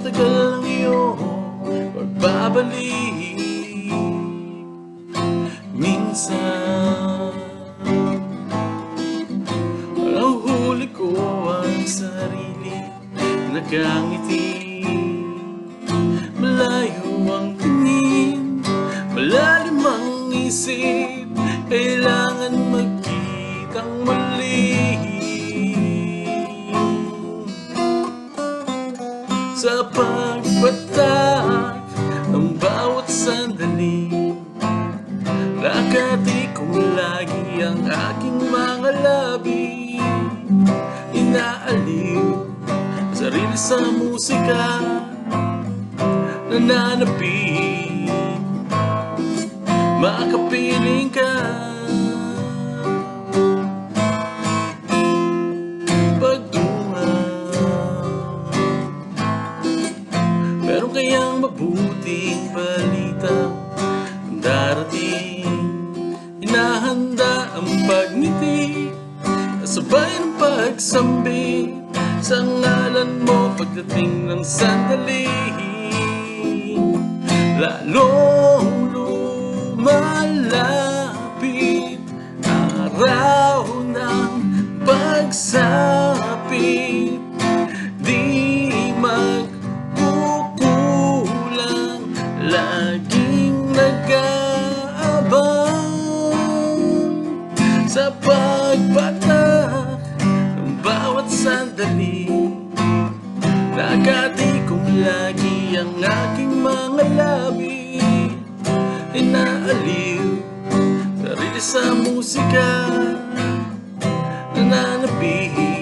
tagal ng iyong pagbabalik. Minsan nahuhuli ko ang sarili, nakangiti. Malayo ang tingin, malalim ang isip, kailangan magkitang muli. Sa pagpatak ng bawat sandali, nakati kong lagi ang aking mga labi. Inaaliw sarili sa musika, nananapin, makapiling ka. Pagtunga, meron kayang mabuting balita darating. Hinahanda ang pagngiti, kasabay ng pagsambit sa ngalan mo pagdating ng sandali. Lalong lumalapit araw ng pagsapit, di magkukulang, laging nag-aabang sa pagpatak ng bawat sandali. Nakati kong lagi ang aking mga labi, inaaliw sarili sa musika, nananapin,